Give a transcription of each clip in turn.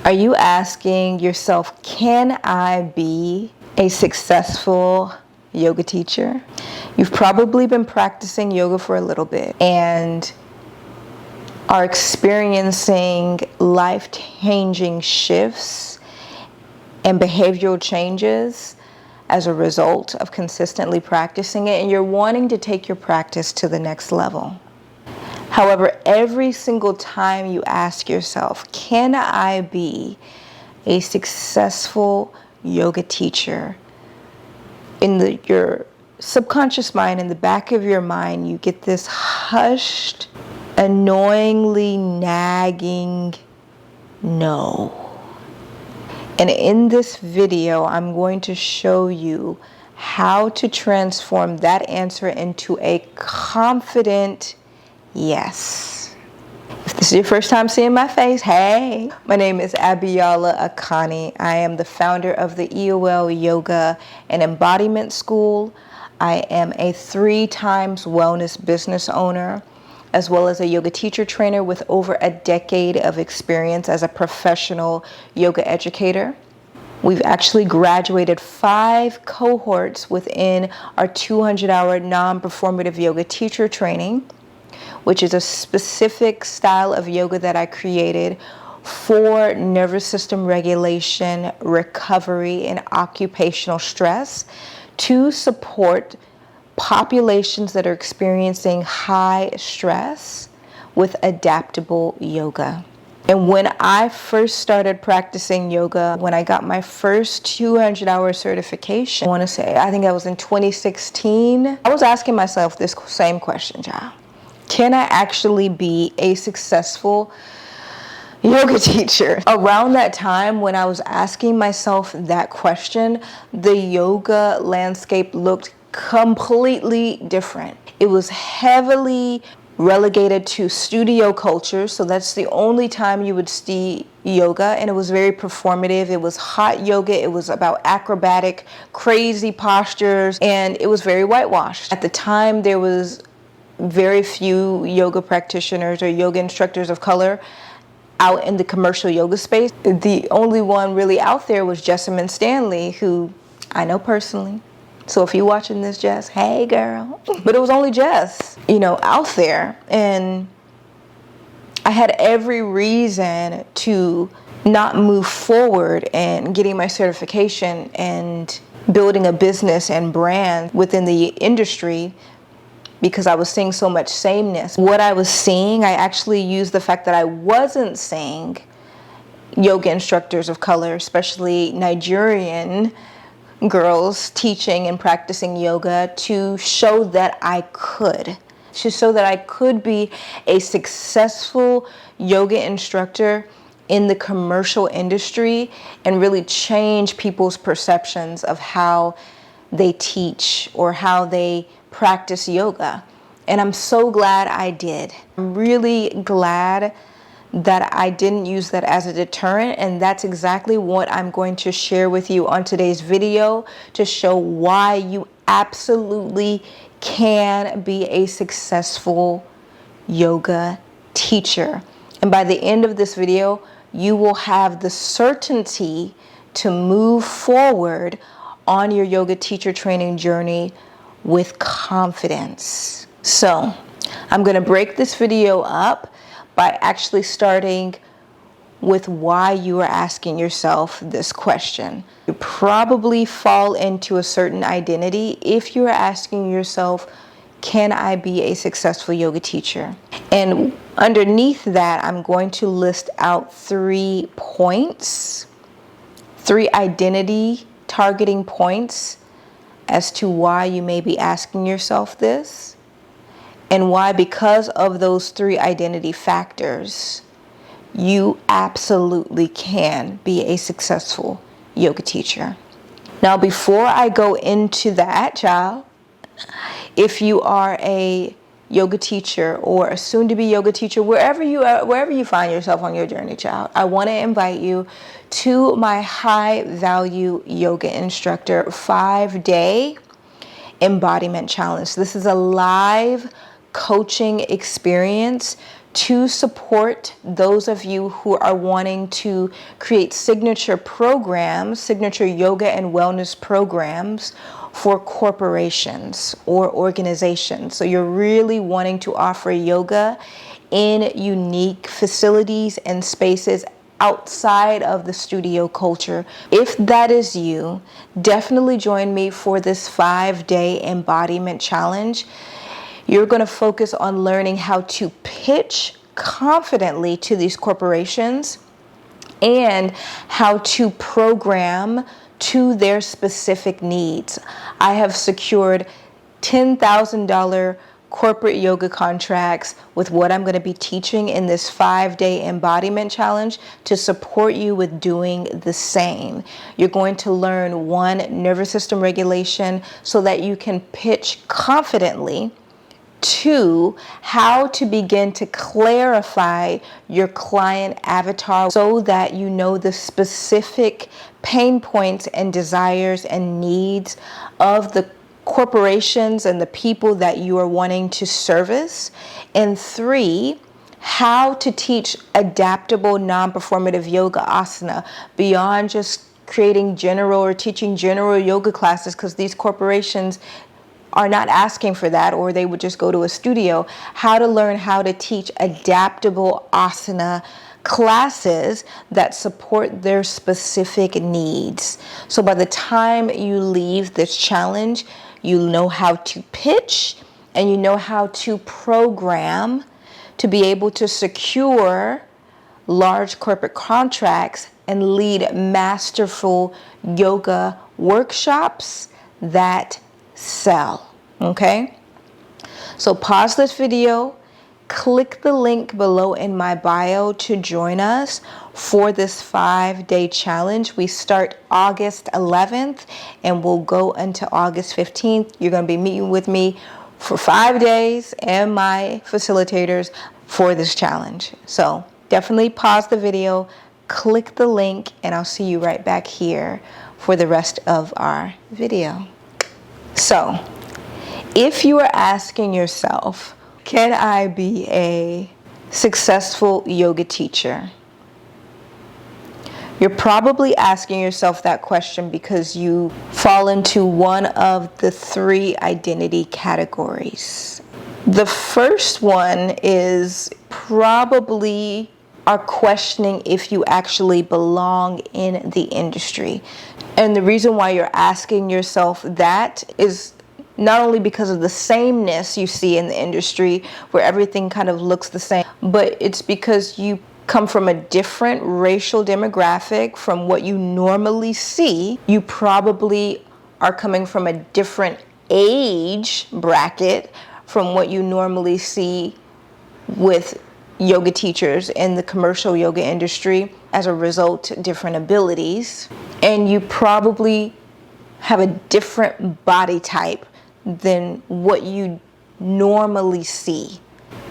Are you asking yourself, can I be a successful yoga teacher? You've probably been practicing yoga for a little bit and are experiencing life-changing shifts and behavioral changes as a result of consistently practicing it, and you're wanting to take your practice to the next level. However, every single time you ask yourself, can I be a successful yoga teacher? In your subconscious mind, in the back of your mind, you get this hushed, annoyingly nagging no. And in this video, I'm going to show you how to transform that answer into a confident yes. If this is your first time seeing my face, hey, my name is Abiyala Akani. I am the founder of the EOL Yoga and Embodiment School. I am a 3-time wellness business owner, as well as a yoga teacher trainer with over a decade of experience as a professional yoga educator. We've actually graduated 5 cohorts within our 200-hour non-performative yoga teacher training, which is a specific style of yoga that I created for nervous system regulation, recovery, and occupational stress to support populations that are experiencing high stress with adaptable yoga. And when I first started practicing yoga, when I got my first 200-hour certification, I think that was in 2016, I was asking myself this same question, child. Can I actually be a successful yoga teacher? Around that time when I was asking myself that question, the yoga landscape looked completely different. It was heavily relegated to studio culture, so that's the only time you would see yoga, and it was very performative. It was hot yoga. It was about acrobatic, crazy postures, and it was very whitewashed. At the time, there was very few yoga practitioners or yoga instructors of color out in the commercial yoga space. The only one really out there was Jessamine Stanley, who I know personally. So if you're watching this, Jess, hey girl. But it was only Jess, out there. And I had every reason to not move forward and getting my certification and building a business and brand within the industry, because I was seeing so much sameness. What I was seeing, I actually used the fact that I wasn't seeing yoga instructors of color, especially Nigerian girls teaching and practicing yoga, to show that I could. To show that I could be a successful yoga instructor in the commercial industry and really change people's perceptions of how they teach or how they practice yoga. And I'm so glad I did. I'm really glad that I didn't use that as a deterrent, and that's exactly what I'm going to share with you on today's video to show why you absolutely can be a successful yoga teacher. And by the end of this video, you will have the certainty to move forward on your yoga teacher training journey with confidence. So I'm going to break this video up by actually starting with why you are asking yourself this question. You probably fall into a certain identity if you're asking yourself, can I be a successful yoga teacher? And underneath that, I'm going to list out 3 points, 3 identity targeting points as to why you may be asking yourself this, and why, because of those 3 identity factors, you absolutely can be a successful yoga teacher. Now, before I go into that, child, if you are a yoga teacher or a soon-to-be yoga teacher, wherever you find yourself on your journey, child, I want to invite you to my high-value yoga instructor 5-day embodiment challenge. This is a live coaching experience to support those of you who are wanting to create signature programs, signature yoga and wellness programs for corporations or organizations. So you're really wanting to offer yoga in unique facilities and spaces outside of the studio culture. If that is you, definitely join me for this 5-day embodiment challenge. You're going to focus on learning how to pitch confidently to these corporations and how to program to their specific needs. I have secured $10,000 corporate yoga contracts with what I'm going to be teaching in this 5-day embodiment challenge to support you with doing the same. You're going to learn 1, nervous system regulation so that you can pitch confidently. 2, how to begin to clarify your client avatar so that you know the specific pain points and desires and needs of the corporations and the people that you are wanting to service. And 3, how to teach adaptable non-performative yoga asana beyond just creating general or teaching general yoga classes, because these corporations are not asking for that, or they would just go to a studio. How to learn how to teach adaptable asana classes that support their specific needs. So by the time you leave this challenge, you know how to pitch and you know how to program to be able to secure large corporate contracts and lead masterful yoga workshops that sell. Okay? So pause this video, click the link below in my bio to join us for this 5-day challenge. We start August 11th and we'll go until August 15th. You're going to be meeting with me for 5 days and my facilitators for this challenge. So definitely pause the video, click the link, and I'll see you right back here for the rest of our video. So, if you are asking yourself, can I be a successful yoga teacher? You're probably asking yourself that question because you fall into one of the 3 identity categories. The first one is probably are questioning if you actually belong in the industry. And the reason why you're asking yourself that is not only because of the sameness you see in the industry where everything kind of looks the same, but it's because you come from a different racial demographic from what you normally see. You probably are coming from a different age bracket from what you normally see with yoga teachers in the commercial yoga industry. As a result, different abilities. And you probably have a different body type than what you normally see.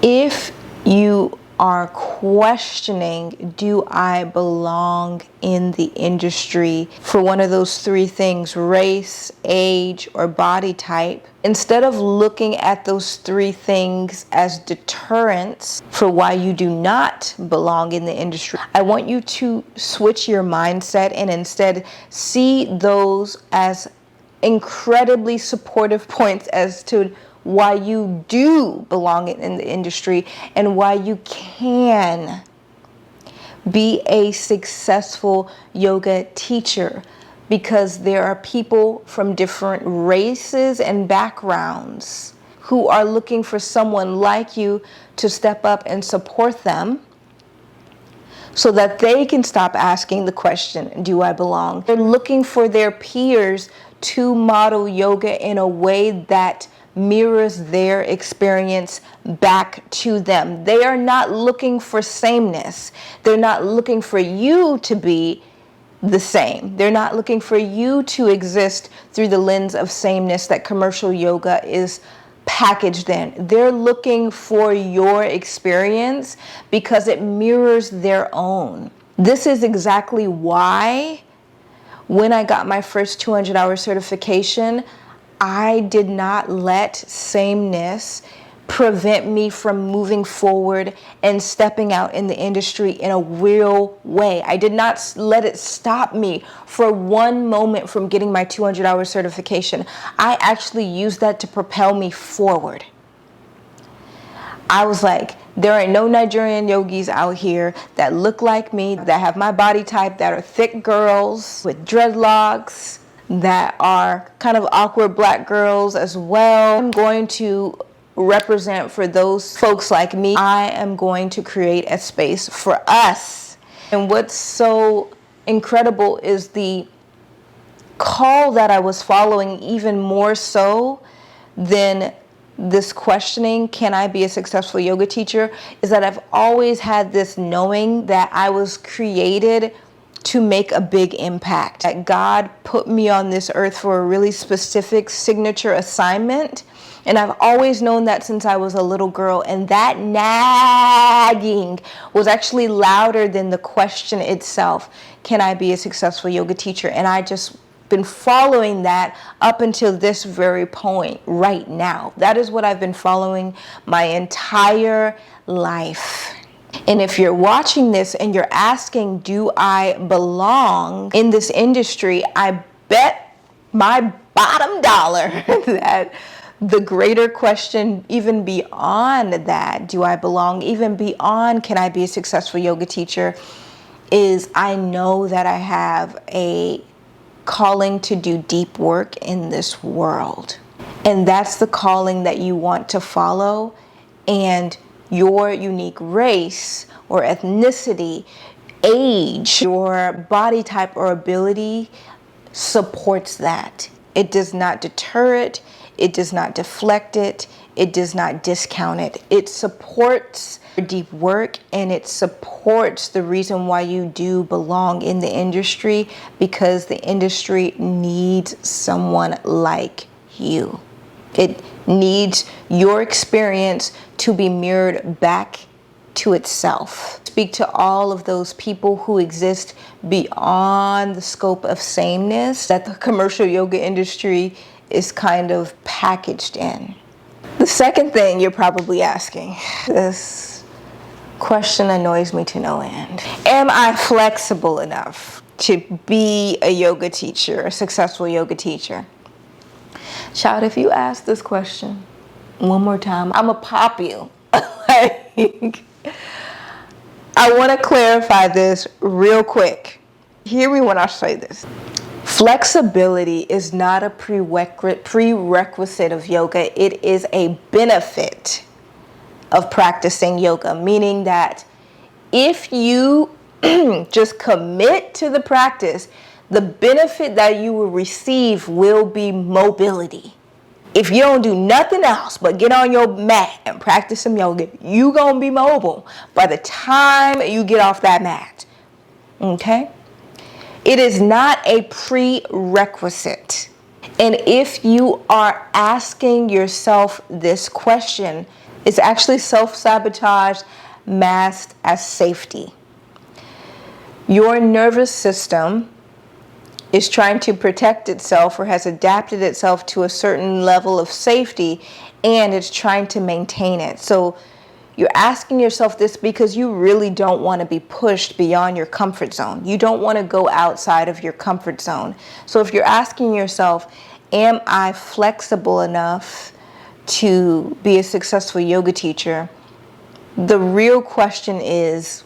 If you are questioning, do I belong in the industry for one of those 3 things, race, age, or body type, instead of looking at those 3 things as deterrents for why you do not belong in the industry, I want you to switch your mindset and instead see those as incredibly supportive points as to why you do belong in the industry and why you can be a successful yoga teacher, because there are people from different races and backgrounds who are looking for someone like you to step up and support them so that they can stop asking the question, do I belong? They're looking for their peers to model yoga in a way that mirrors their experience back to them. They are not looking for sameness. They're not looking for you to be the same. They're not looking for you to exist through the lens of sameness that commercial yoga is packaged in. They're looking for your experience because it mirrors their own. This is exactly why when I got my first 200-hour certification, I did not let sameness prevent me from moving forward and stepping out in the industry in a real way. I did not let it stop me for one moment from getting my 200-hour certification. I actually used that to propel me forward. I was like, there are no Nigerian yogis out here that look like me, that have my body type, that are thick girls with dreadlocks, that are kind of awkward black girls as well. I'm going to represent for those folks like me. I am going to create a space for us. And what's so incredible is the call that I was following, even more so than this questioning, can I be a successful yoga teacher, is that I've always had this knowing that I was created to make a big impact. That God put me on this earth for a really specific signature assignment. And I've always known that since I was a little girl. And that nagging was actually louder than the question itself. Can I be a successful yoga teacher? And I just been following that up until this very point right now. That is what I've been following my entire life. And if you're watching this and you're asking, do I belong in this industry? I bet my bottom dollar that the greater question, even beyond that, do I belong, even beyond can I be a successful yoga teacher, is I know that I have a calling to do deep work in this world. And that's the calling that you want to follow. And your unique race or ethnicity, age, your body type or ability supports that. It does not deter it. It does not deflect it. It does not discount it. It supports deep work, and it supports the reason why you do belong in the industry, because the industry needs someone like you. It needs your experience to be mirrored back to itself. Speak to all of those people who exist beyond the scope of sameness that the commercial yoga industry is kind of packaged in. The second thing you're probably asking, this question annoys me to no end. Am I flexible enough to be a yoga teacher, a successful yoga teacher? Child, if you ask this question one more time, I'ma pop you. Like, I want to clarify this real quick. Hear me when I say this. Flexibility is not a prerequisite of yoga. It is a benefit of practicing yoga, meaning that if you just commit to the practice, the benefit that you will receive will be mobility. If you don't do nothing else but get on your mat and practice some yoga, you gonna be mobile by the time you get off that mat. Okay? It is not a prerequisite. And if you are asking yourself this question, it's actually self-sabotage masked as safety. Your nervous system is trying to protect itself, or has adapted itself to a certain level of safety, and it's trying to maintain it. So you're asking yourself this because you really don't want to be pushed beyond your comfort zone. You don't want to go outside of your comfort zone. So if you're asking yourself, am I flexible enough to be a successful yoga teacher? The real question is,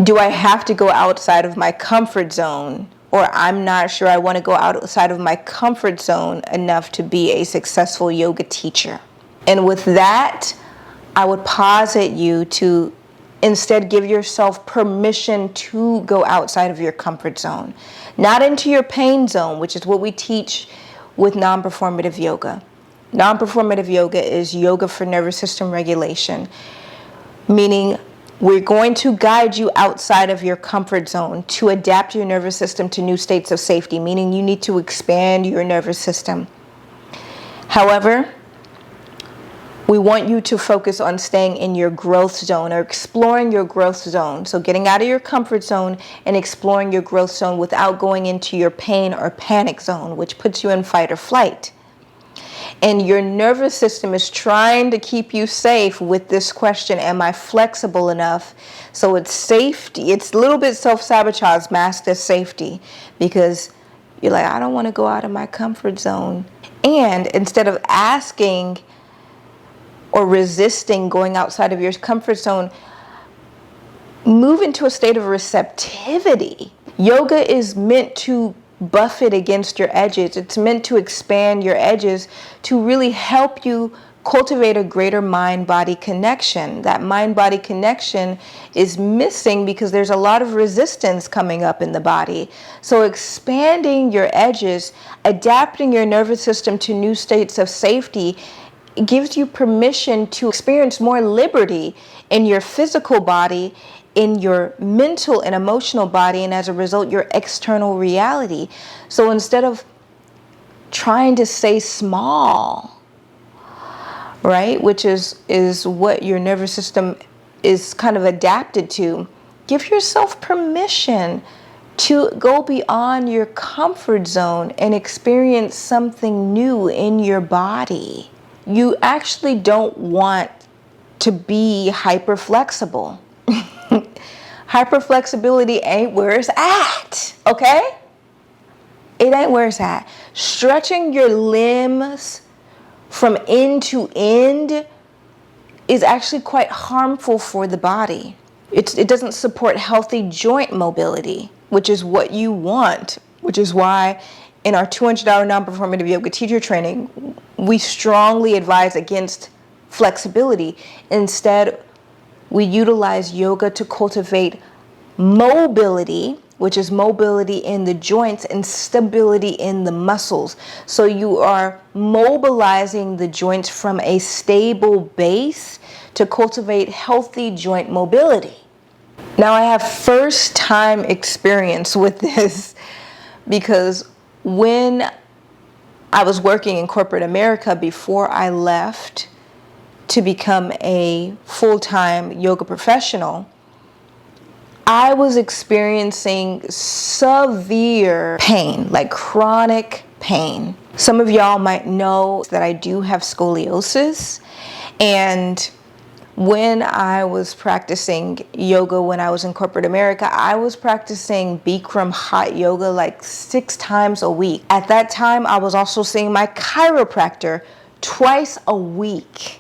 do I have to go outside of my comfort zone? Or I'm not sure I want to go outside of my comfort zone enough to be a successful yoga teacher. And with that, I would posit you to instead give yourself permission to go outside of your comfort zone. Not into your pain zone, which is what we teach with non-performative yoga. Non-performative yoga is yoga for nervous system regulation, meaning we're going to guide you outside of your comfort zone to adapt your nervous system to new states of safety, meaning you need to expand your nervous system. However, we want you to focus on staying in your growth zone, or exploring your growth zone. So getting out of your comfort zone and exploring your growth zone without going into your pain or panic zone, which puts you in fight or flight. And your nervous system is trying to keep you safe with this question, am I flexible enough? So it's safety. It's a little bit self-sabotage masked as safety, because you're like, I don't want to go out of my comfort zone. And instead of asking or resisting going outside of your comfort zone, move into a state of receptivity. Yoga is meant to buffet against your edges. It's meant to expand your edges to really help you cultivate a greater mind-body connection. That mind-body connection is missing because there's a lot of resistance coming up in the body. So expanding your edges, adapting your nervous system to new states of safety, it gives you permission to experience more liberty in your physical body, in your mental and emotional body, and as a result, your external reality. So instead of trying to stay small, right, which is what your nervous system is kind of adapted to, give yourself permission to go beyond your comfort zone and experience something new in your body. You actually don't want to be hyper flexible. Hyperflexibility ain't where it's at, okay? It ain't where it's at. Stretching your limbs from end to end is actually quite harmful for the body. It doesn't support healthy joint mobility, which is what you want, which is why in our $200 non-performative yoga teacher training, we strongly advise against flexibility. Instead, we utilize yoga to cultivate mobility, which is mobility in the joints and stability in the muscles. So you are mobilizing the joints from a stable base to cultivate healthy joint mobility. Now, I have first-time experience with this because when I was working in corporate America before I left to become a full-time yoga professional, I was experiencing severe pain, like chronic pain. Some of y'all might know that I do have scoliosis, and when I was practicing yoga when I was in corporate America, I was practicing Bikram hot yoga like 6 times a week. At that time, I was also seeing my chiropractor twice a week.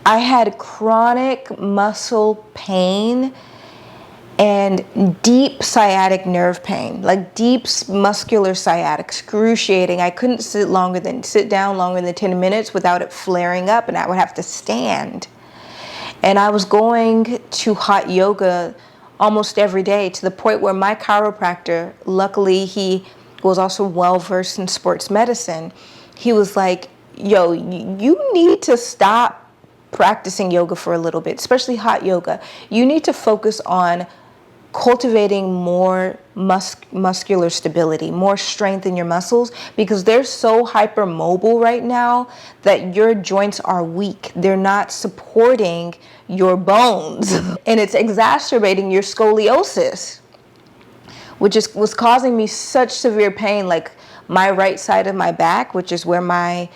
I had chronic muscle pain and deep sciatic nerve pain, like deep muscular sciatic, excruciating. I couldn't sit down longer than 10 minutes without it flaring up, and I would have to stand. And I was going to hot yoga almost every day, to the point where my chiropractor, luckily he was also well-versed in sports medicine, he was like, yo, you need to stop practicing yoga for a little bit, especially hot yoga. You need to focus on cultivating more muscular stability, more strength in your muscles, because they're so hypermobile right now that your joints are weak. They're not supporting your bones, and it's exacerbating your scoliosis, which was causing me such severe pain. Like my right side of my back, which is where my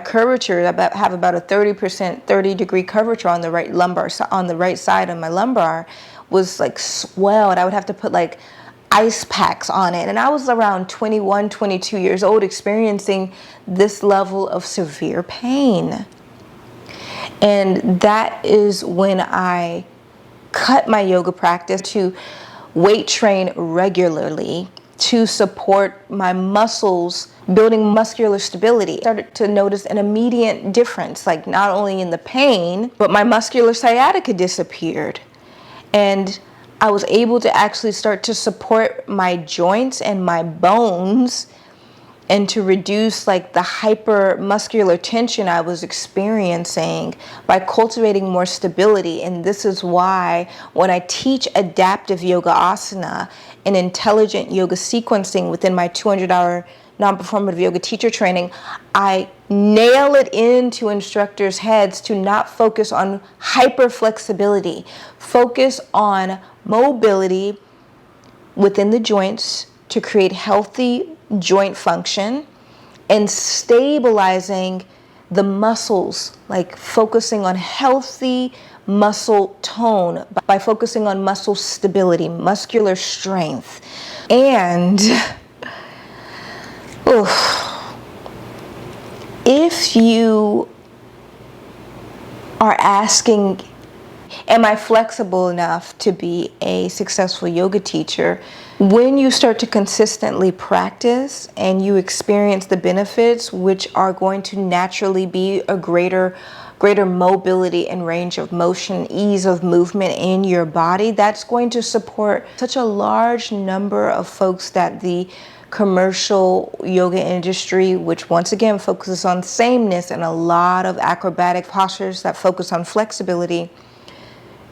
curvature, I have about a 30-degree curvature on the right lumbar, on the right side of my lumbar, was like swelled. I would have to put like ice packs on it. And I was around 21, 22 years old experiencing this level of severe pain. And that is when I cut my yoga practice to weight train regularly to support my muscles, building muscular stability. I started to notice an immediate difference, like not only in the pain, but my muscular sciatica disappeared. And I was able to actually start to support my joints and my bones and to reduce like the hypermuscular tension I was experiencing by cultivating more stability. And this is why when I teach adaptive yoga asana and intelligent yoga sequencing within my $200 non-performative yoga teacher training, I nail it into instructors' heads to not focus on hyperflexibility, focus on mobility within the joints to create healthy joint function and stabilizing the muscles, like focusing on healthy muscle tone, by focusing on muscle stability, muscular strength. And if you are asking, am I flexible enough to be a successful yoga teacher? When you start to consistently practice and you experience the benefits, which are going to naturally be a greater mobility and range of motion, ease of movement in your body, that's going to support such a large number of folks that the commercial yoga industry, which once again focuses on sameness and a lot of acrobatic postures that focus on flexibility,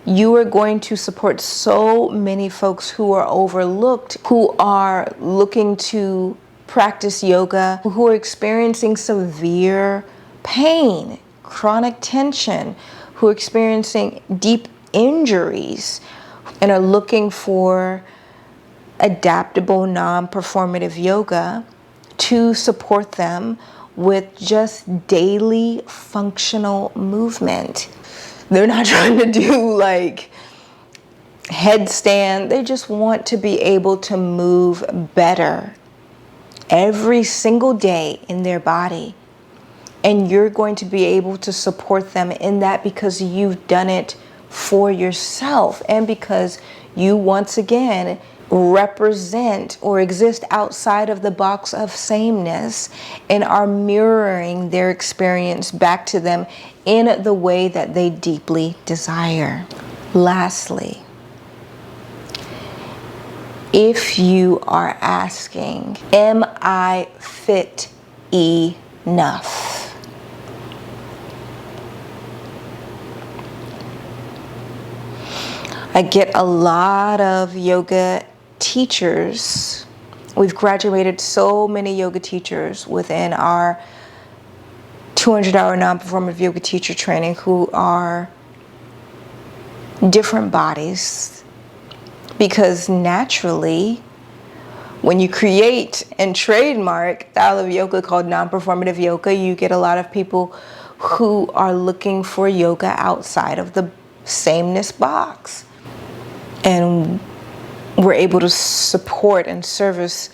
you are going to support so many folks who are overlooked, who are looking to practice yoga, who are experiencing severe pain, chronic tension, who are experiencing deep injuries and are looking for adaptable, non-performative yoga to support them with just daily functional movement. They're not trying to do like headstand. They just want to be able to move better every single day in their body. And you're going to be able to support them in that because you've done it for yourself and because you once again represent or exist outside of the box of sameness and are mirroring their experience back to them in the way that they deeply desire. Lastly, if you are asking, am I fit enough? I get a lot of yoga teachers. We've graduated so many yoga teachers within our 200-hour non-performative yoga teacher training who are different bodies, because naturally when you create and trademark a style of yoga called non-performative yoga, you get a lot of people who are looking for yoga outside of the sameness box. And we're able to support and service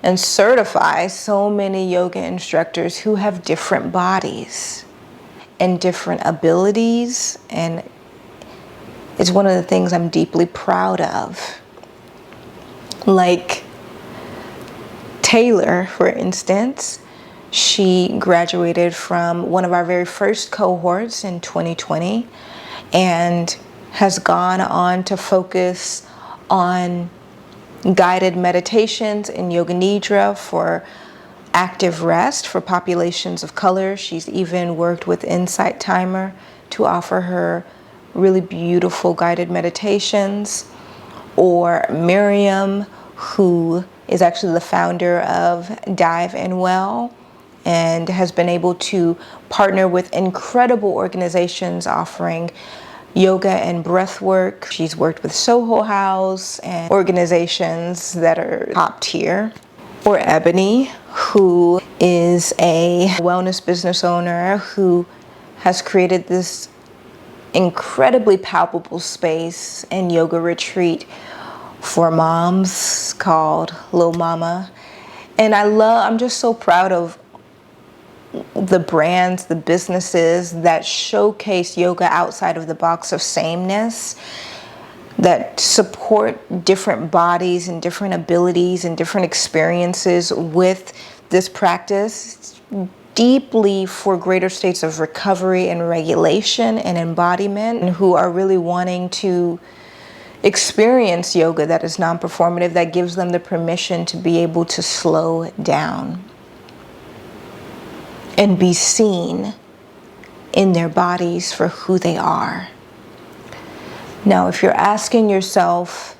and certify so many yoga instructors who have different bodies and different abilities, and it's one of the things I'm deeply proud of. Like Taylor, for instance, she graduated from one of our very first cohorts in 2020 and has gone on to focus on guided meditations in Yoga Nidra for active rest for populations of color. She's even worked with Insight Timer to offer her really beautiful guided meditations. Or Miriam, who is actually the founder of Dive and Well and has been able to partner with incredible organizations offering yoga and breath work. She's worked with Soho House and organizations that are top tier. Or Ebony, who is a wellness business owner who has created this incredibly palpable space and yoga retreat for moms called Lil Mama. And I'm just so proud of the brands, the businesses that showcase yoga outside of the box of sameness, that support different bodies and different abilities and different experiences with this practice deeply for greater states of recovery and regulation and embodiment, and who are really wanting to experience yoga that is non-performative, that gives them the permission to be able to slow down and be seen in their bodies for who they are. Now, if you're asking yourself,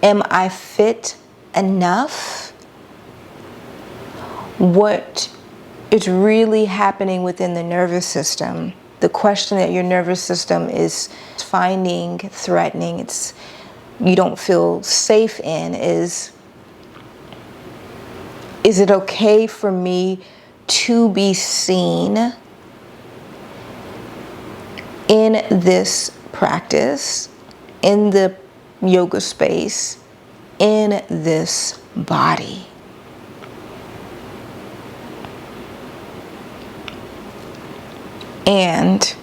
am I fit enough? What is really happening within the nervous system, the question that your nervous system is finding threatening, you don't feel safe in, is it okay for me to be seen in this practice, in the yoga space, in this body. And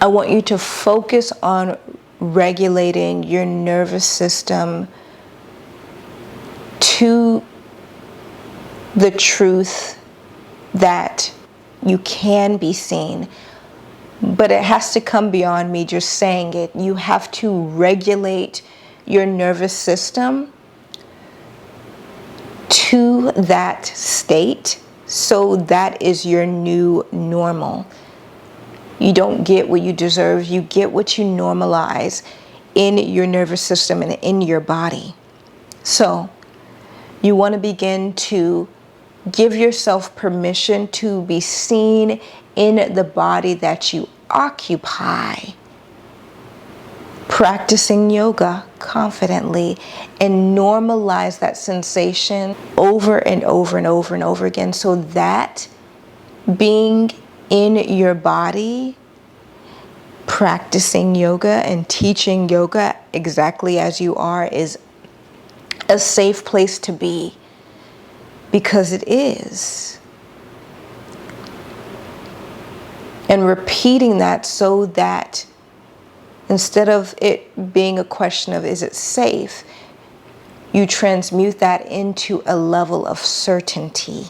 I want you to focus on regulating your nervous system to the truth that you can be seen. But it has to come beyond me just saying it. You have to regulate your nervous system to that state, so that is your new normal. You don't get what you deserve, you get what you normalize in your nervous system and in your body. So you want to begin to give yourself permission to be seen in the body that you occupy, practicing yoga confidently, and normalize that sensation over and over and over and over again, so that being in your body, practicing yoga and teaching yoga exactly as you are, is a safe place to be, because it is. And repeating that, so that instead of it being a question of is it safe, you transmute that into a level of certainty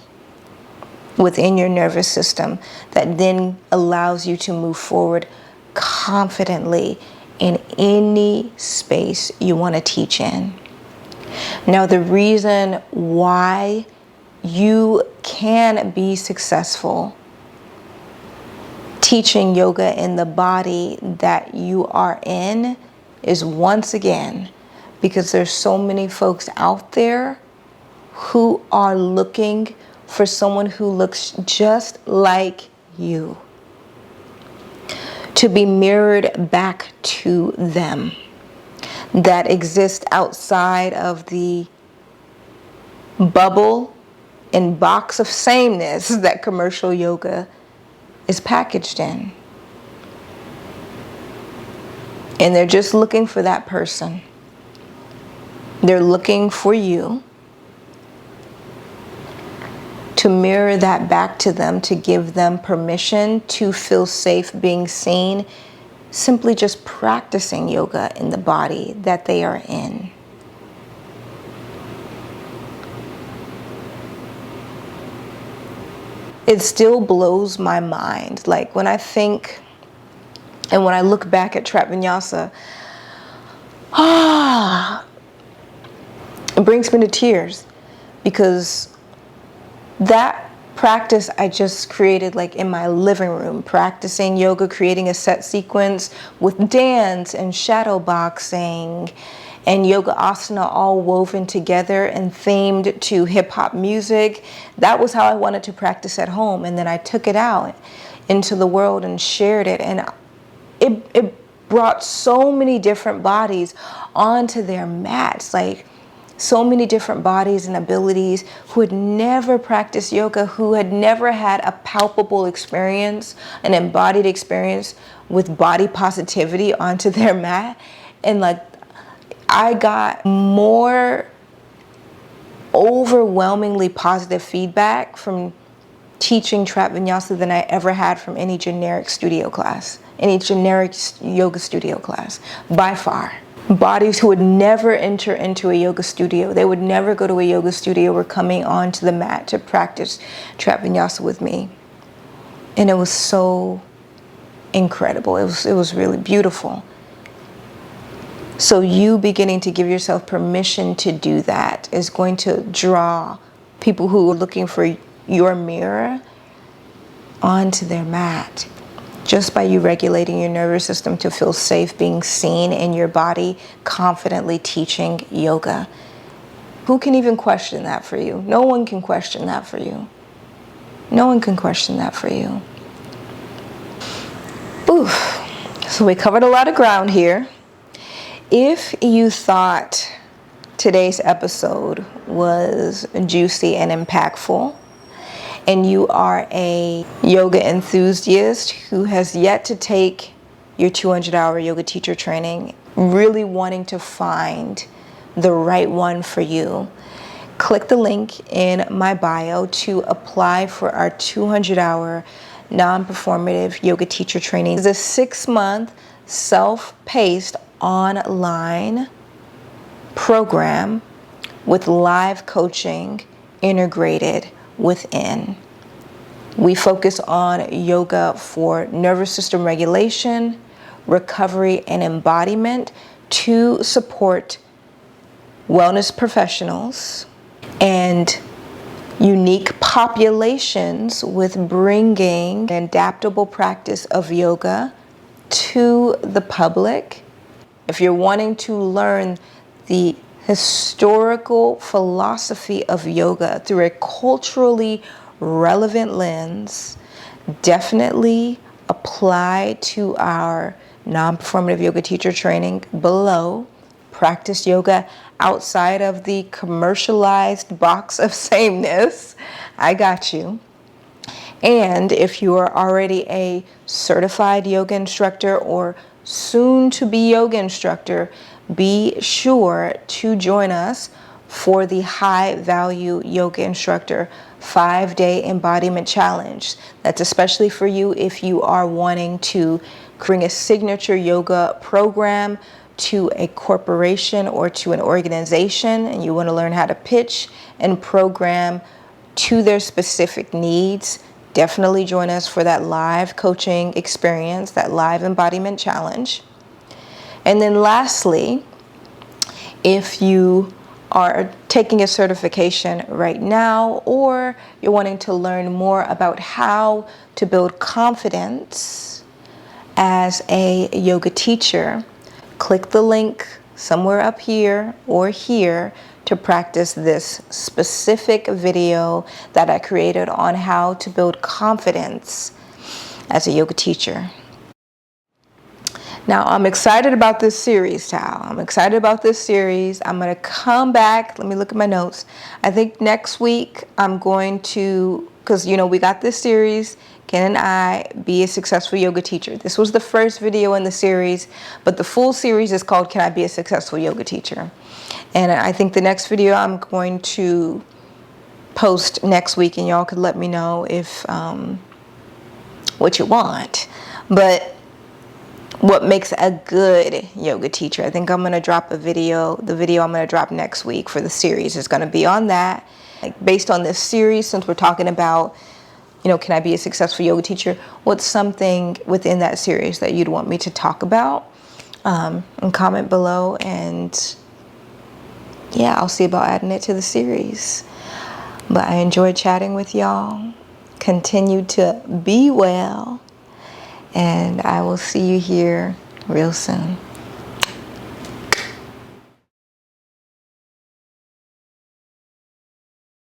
within your nervous system that then allows you to move forward confidently in any space you want to teach in. Now, the reason why you can be successful teaching yoga in the body that you are in is, once again, because there's so many folks out there who are looking for someone who looks just like you to be mirrored back to them, that exist outside of the bubble and box of sameness that commercial yoga is packaged in. And they're just looking for that person. They're looking for you to mirror that back to them, to give them permission to feel safe being seen, simply just practicing yoga in the body that they are in. It still blows my mind. Like when I think and when I look back at Trap Vinyasa, it brings me to tears, because that practice I just created, like in my living room, practicing yoga, creating a set sequence with dance and shadow boxing and yoga asana all woven together and themed to hip hop music. That was how I wanted to practice at home. And then I took it out into the world and shared it. And it brought so many different bodies onto their mats, like so many different bodies and abilities who had never practiced yoga, who had never had a palpable experience, an embodied experience with body positivity onto their mat. And like, I got more overwhelmingly positive feedback from teaching Trap Vinyasa than I ever had from any generic studio class, any generic yoga studio class, by far. Bodies who would never enter into a yoga studio, they would never go to a yoga studio, were coming onto the mat to practice Trap Vinyasa with me. And it was so incredible. It was really beautiful. So you beginning to give yourself permission to do that is going to draw people who are looking for your mirror onto their mat. Just by you regulating your nervous system to feel safe being seen in your body, confidently teaching yoga. Who can even question that for you? No one can question that for you. No one can question that for you. Oof. So we covered a lot of ground here. If you thought today's episode was juicy and impactful, and you are a yoga enthusiast who has yet to take your 200-hour yoga teacher training, really wanting to find the right one for you, click the link in my bio to apply for our 200-hour non-performative yoga teacher training. It's a 6-month self-paced online program with live coaching integrated within. We focus on yoga for nervous system regulation, recovery, and embodiment to support wellness professionals and unique populations with bringing an adaptable practice of yoga to the public. If you're wanting to learn the historical philosophy of yoga through a culturally relevant lens, definitely apply to our non-performative yoga teacher training below. Practice yoga outside of the commercialized box of sameness. I got you. And if you are already a certified yoga instructor or soon to be yoga instructor, be sure to join us for the High Value Yoga Instructor 5-day embodiment challenge. That's especially for you if you are wanting to bring a signature yoga program to a corporation or to an organization, and you want to learn how to pitch and program to their specific needs. Definitely join us for that live coaching experience, that live embodiment challenge. And then lastly, if you are taking a certification right now, or you're wanting to learn more about how to build confidence as a yoga teacher, click the link somewhere up here or here to practice this specific video that I created on how to build confidence as a yoga teacher. Now, I'm excited about this series, Tal. I'm excited about this series. I'm going to come back. Let me look at my notes. I think next week I'm going to, because, we got this series, Can and I Be a Successful Yoga Teacher? This was the first video in the series, but the full series is called Can I Be a Successful Yoga Teacher? And I think the next video I'm going to post next week, and y'all could let me know if what you want. But what makes a good yoga teacher? I think I'm going to drop a video. The video I'm going to drop next week for the series is going to be on that. Based on this series, since we're talking about, can I be a successful yoga teacher? What's something within that series that you'd want me to talk about? And comment below, and yeah, I'll see about adding it to the series. But I enjoyed chatting with y'all. Continue to be well, and I will see you here real soon.